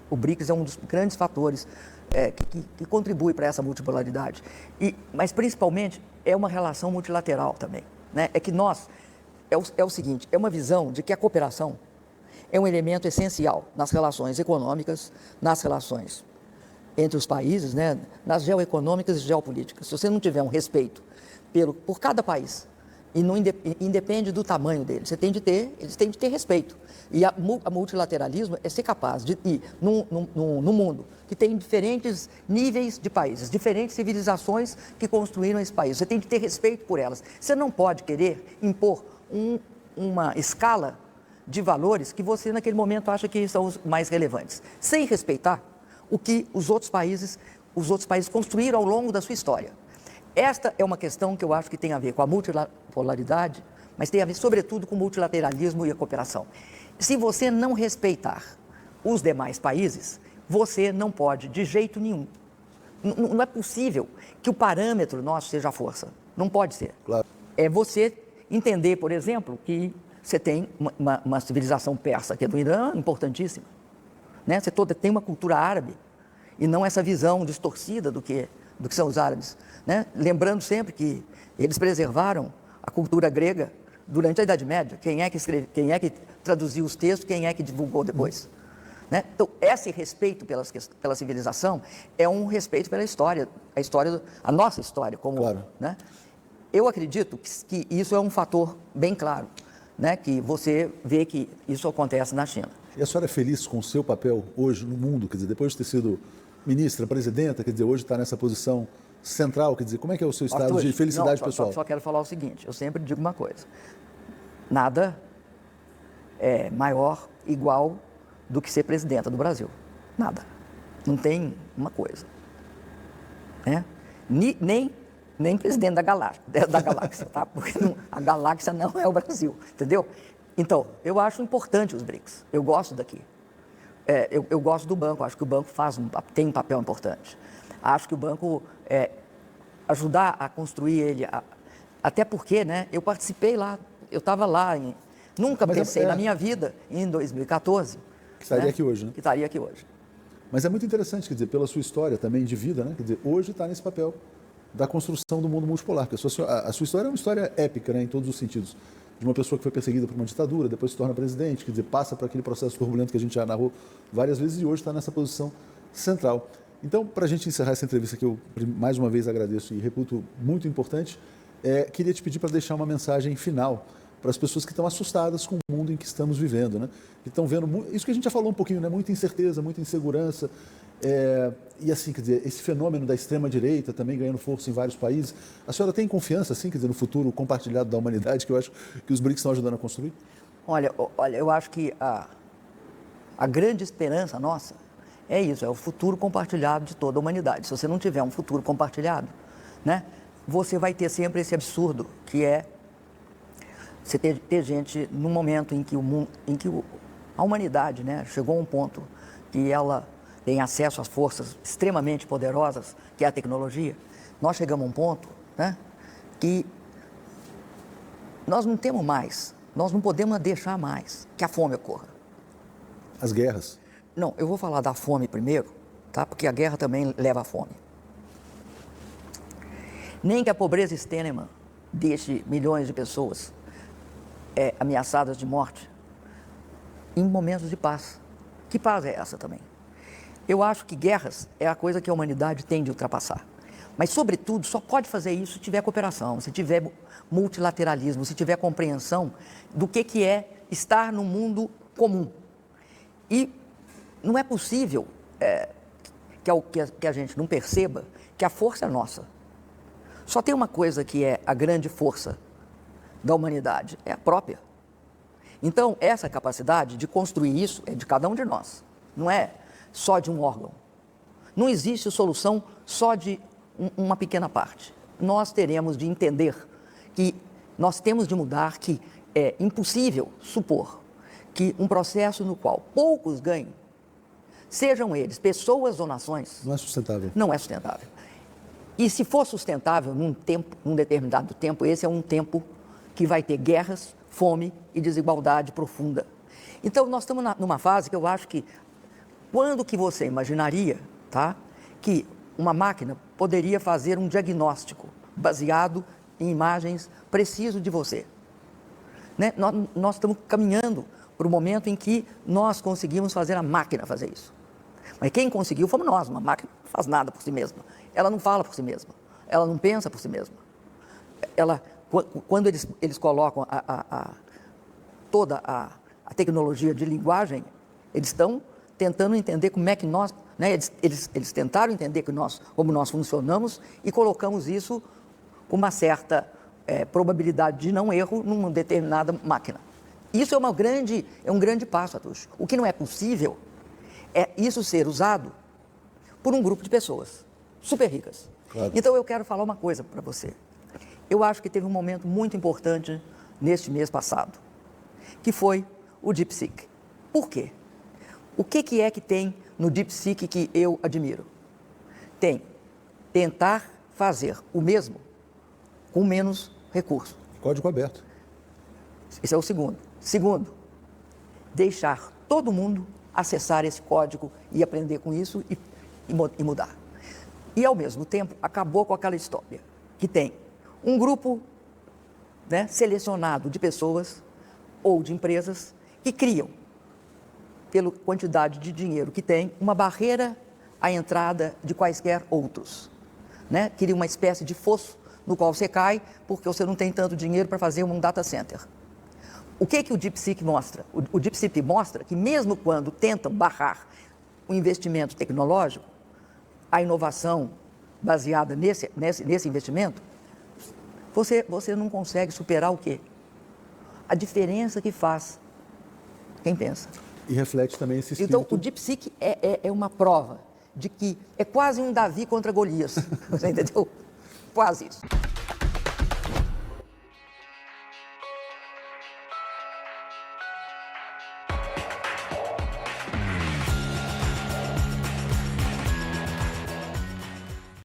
O BRICS é um dos grandes fatores que contribui para essa multipolaridade. Mas, principalmente, é uma relação multilateral também. Né? É que é o seguinte, é uma visão de que a cooperação é um elemento essencial nas relações econômicas, nas relações entre os países, né? Nas geoeconômicas e geopolíticas. Se você não tiver um respeito por cada país, e não independe do tamanho dele, eles têm de ter respeito. E o multilateralismo é ser capaz de ir no mundo que tem diferentes níveis de países, diferentes civilizações que construíram esse país. Você tem de ter respeito por elas. Você não pode querer impor uma escala de valores que você, naquele momento, acha que são os mais relevantes, sem respeitar o que os outros países construíram ao longo da sua história. Esta é uma questão que eu acho que tem a ver com a multipolaridade, mas tem a ver, sobretudo, com o multilateralismo e a cooperação. Se você não respeitar os demais países, você não pode, de jeito nenhum. Não é possível que o parâmetro nosso seja a força. Não pode ser. Claro. É você entender, por exemplo, que você tem uma civilização persa, que é do Irã, importantíssima. Né? Você tem uma cultura árabe, e não essa visão distorcida do que são os árabes. Né? Lembrando sempre que eles preservaram a cultura grega durante a Idade Média. Quem é que traduziu os textos, quem é que divulgou depois. Né? Então, esse respeito pela civilização é um respeito pela história, a nossa história. Claro. Né? Eu acredito que isso é um fator bem claro, né? Que você vê que isso acontece na China. E a senhora é feliz com o seu papel hoje no mundo? Quer dizer, depois de ter sido ministra, presidenta, quer dizer, hoje está nessa posição central, quer dizer, como é que é o seu estado de felicidade pessoal? Só quero falar o seguinte, eu sempre digo uma coisa, nada é maior, igual do que ser presidenta do Brasil, nada, não tem uma coisa, né? Nem presidente da galáxia, tá? Porque a galáxia não é o Brasil, entendeu? Então, eu acho importante os BRICS, eu gosto daqui. Eu gosto do banco, acho que o banco tem um papel importante. Acho que o banco ajudar a construir ele, até porque, né, eu participei lá, eu estava lá, nunca pensei na minha vida, em 2014. Que estaria aqui hoje, né? Que estaria aqui hoje. Mas é muito interessante, quer dizer, pela sua história também de vida, né? Quer dizer, hoje está nesse papel da construção do mundo multipolar, porque a sua história é uma história épica, né, em todos os sentidos. De uma pessoa que foi perseguida por uma ditadura, depois se torna presidente, quer dizer, passa por aquele processo turbulento que a gente já narrou várias vezes e hoje está nessa posição central. Então, para a gente encerrar essa entrevista que eu mais uma vez agradeço e reputo muito importante, queria te pedir para deixar uma mensagem final para as pessoas que estão assustadas com o mundo em que estamos vivendo, né? Que estão vendo isso que a gente já falou um pouquinho, né? Muita incerteza, muita insegurança, e assim, quer dizer, esse fenômeno da extrema-direita também ganhando força em vários países. A senhora tem confiança, assim, quer dizer, no futuro compartilhado da humanidade, que eu acho que os BRICS estão ajudando a construir? Olha, eu acho que a grande esperança nossa é isso, é o futuro compartilhado de toda a humanidade. Se você não tiver um futuro compartilhado, né, você vai ter sempre esse absurdo, que é você ter gente num momento em que a humanidade, né, chegou a um ponto que ela tem acesso às forças extremamente poderosas, que é a tecnologia. Nós chegamos a um ponto, né, que nós não temos mais, nós não podemos deixar mais que a fome ocorra. As guerras. Não, eu vou falar da fome primeiro, tá? Porque a guerra também leva à fome. Nem que a pobreza extrema deixe milhões de pessoas ameaçadas de morte em momentos de paz. Que paz é essa também? Eu acho que guerras é a coisa que a humanidade tem de ultrapassar. Mas, sobretudo, só pode fazer isso se tiver cooperação, se tiver multilateralismo, se tiver compreensão do que é estar no mundo comum. E não é possível que a gente não perceba que a força é nossa. Só tem uma coisa que é a grande força da humanidade, é a própria. Então, essa capacidade de construir isso é de cada um de nós, não é só de um órgão. Não existe solução só de uma pequena parte. Nós teremos de entender que nós temos de mudar, que é impossível supor que um processo no qual poucos ganhem, sejam eles pessoas ou nações... Não é sustentável. Não é sustentável. E se for sustentável num determinado tempo, esse é um tempo que vai ter guerras, fome e desigualdade profunda. Então, nós estamos numa fase que eu acho que Quando que você imaginaria, tá, que uma máquina poderia fazer um diagnóstico baseado em imagens preciso de você? Né? Nós estamos caminhando para o momento em que nós conseguimos fazer a máquina fazer isso. Mas quem conseguiu fomos nós. Uma máquina não faz nada por si mesma. Ela não fala por si mesma. Ela não pensa por si mesma. Quando eles colocam toda a tecnologia de linguagem, eles estão tentando entender como é que nós, né, eles tentaram entender como nós funcionamos e colocamos isso com uma certa probabilidade de não erro numa determinada máquina. Isso é um grande passo, Atucho. O que não é possível é isso ser usado por um grupo de pessoas super ricas. Claro. Então eu quero falar uma coisa para você. Eu acho que teve um momento muito importante neste mês passado, que foi o DeepSeek. Por quê? O que é que tem no DeepSeek que eu admiro? Tem tentar fazer o mesmo com menos recurso. Código aberto. Esse é o segundo. Segundo, deixar todo mundo acessar esse código e aprender com isso e mudar. E, ao mesmo tempo, acabou com aquela história que tem um grupo, né, selecionado de pessoas ou de empresas que criam, pela quantidade de dinheiro que tem, uma barreira à entrada de quaisquer outros. Né? Cria uma espécie de fosso no qual você cai porque você não tem tanto dinheiro para fazer um data center. O que o DeepSeek mostra? O DeepSeek mostra que mesmo quando tentam barrar o investimento tecnológico, a inovação baseada nesse investimento, você não consegue superar o quê? A diferença que faz quem pensa. E reflete também esse espírito. Então, o DeepSeek é uma prova de que é quase um Davi contra Golias. Você entendeu? Quase isso.